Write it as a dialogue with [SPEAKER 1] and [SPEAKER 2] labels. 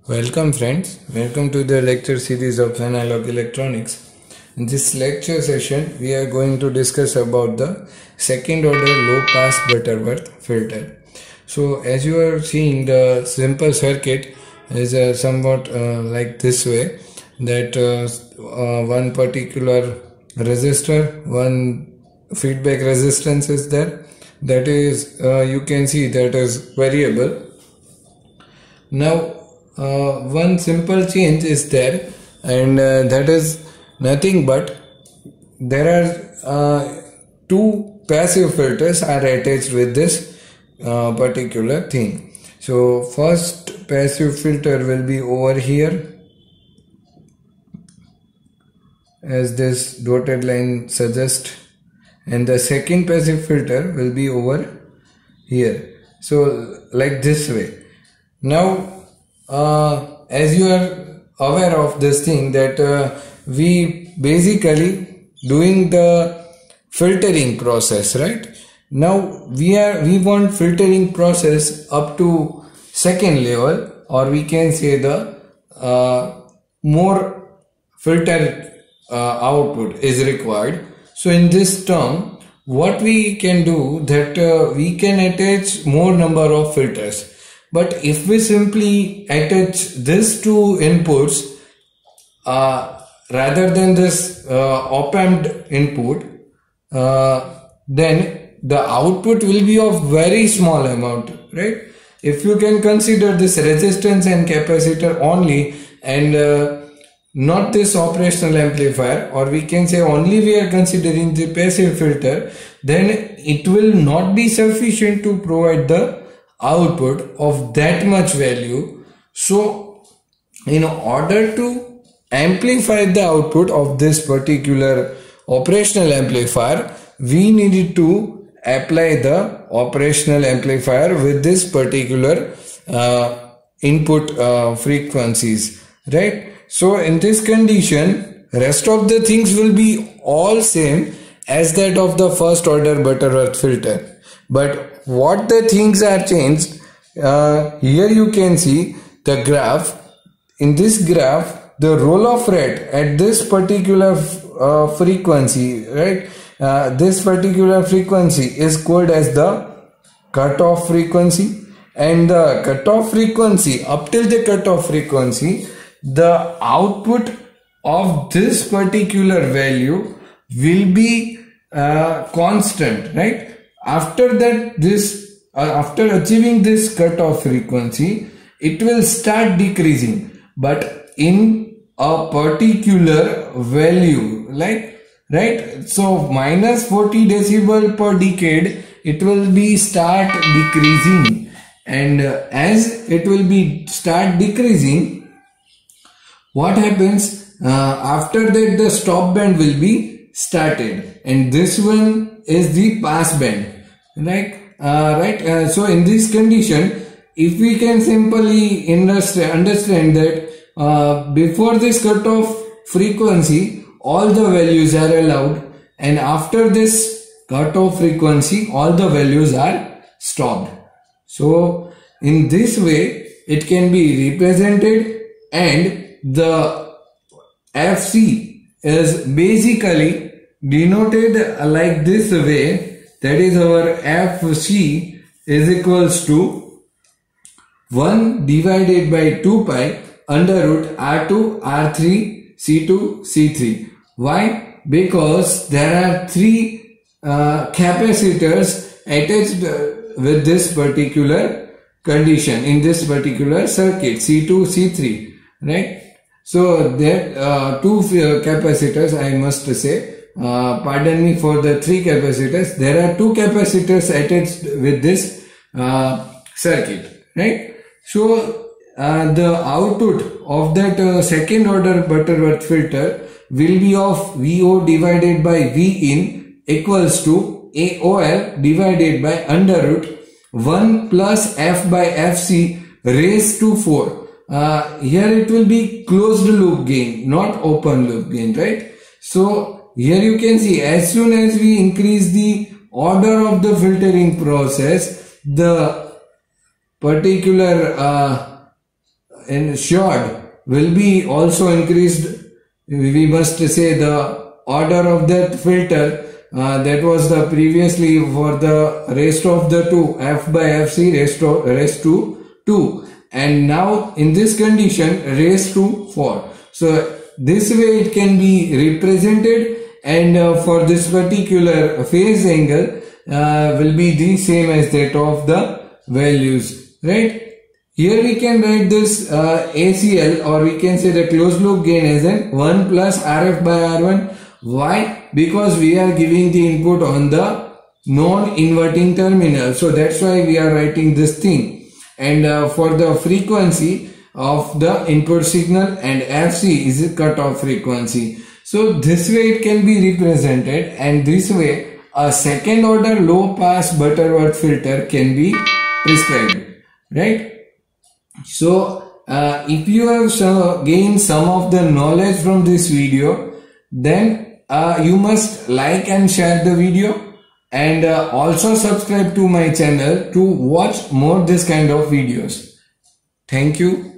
[SPEAKER 1] Welcome friends, welcome to the lecture series of Analog Electronics. In this lecture session, we are going to discuss about the second order low pass Butterworth filter. So as you are seeing, the simple circuit is somewhat like this way, that one particular resistor, one feedback resistance is there, that is you can see that is variable. Now one simple change is there, and that is nothing but there are two passive filters are attached with this particular thing. So first passive filter will be over here, as this dotted line suggests, and the second passive filter will be over here, so like this way. Now as you are aware of this thing, that we basically doing the filtering process, right? Now we want filtering process up to second level, or we can say the more filter output is required. So in this term, what we can do, that we can attach more number of filters. But if we simply attach these two inputs rather than this op-amp input, then the output will be of very small amount, right? If you can consider this resistance and capacitor only, and not this operational amplifier, or we can say only we are considering the passive filter, then it will not be sufficient to provide the output of that much value. So in order to amplify the output of this particular operational amplifier, we needed to apply the operational amplifier with this particular input frequencies, right? So in this condition, rest of the things will be all same as that of the first order Butterworth filter. But what the things are changed, here you can see the graph. In this graph, the roll-off rate at this particular frequency, right? This particular frequency is called as the cutoff frequency, and the cutoff frequency, up till the cutoff frequency, the output of this particular value will be constant, right? After that, this after achieving this cutoff frequency, it will start decreasing, but in a particular value, like, right? So minus 40 decibel per decade, it will be start decreasing, and as it will be start decreasing, what happens after that, the stop band will be started, and this one is the pass band, right? So in this condition, if we can simply understand that before this cutoff frequency, all the values are allowed, and after this cutoff frequency, all the values are stopped. So in this way, it can be represented, and the FC is basically denoted like this way. That is, our FC is equals to 1 divided by 2 pi under root R2 R3 C2 C3. Why? Because there are three capacitors attached with this particular condition in this particular circuit, C2 C3, right? So there two capacitors, I must say, pardon me for the three capacitors. There are two capacitors attached with this circuit, right? So the output of that second order Butterworth filter will be of VO divided by V in equals to AOL divided by under root 1 plus F by FC raised to 4. Here it will be closed loop gain, not open loop gain, right? So here you can see, as soon as we increase the order of the filtering process, the particular ensured will be also increased. We must say the order of that filter that was the previously for the raised of the 2, f by fc raised to 2, and now in this condition raised to 4. So this way it can be represented, and for this particular phase angle will be the same as that of the values, right? Here we can write this ACL, or we can say the closed loop gain as an 1 plus RF by R1. Why? Because we are giving the input on the non-inverting terminal. So that's why we are writing this thing. And for the frequency of the input signal, and FC is a cutoff frequency. So this way it can be represented, and this way a second order low pass Butterworth filter can be prescribed, right? So if you have gained some of the knowledge from this video, then you must like and share the video, and also subscribe to my channel to watch more this kind of videos. Thank you.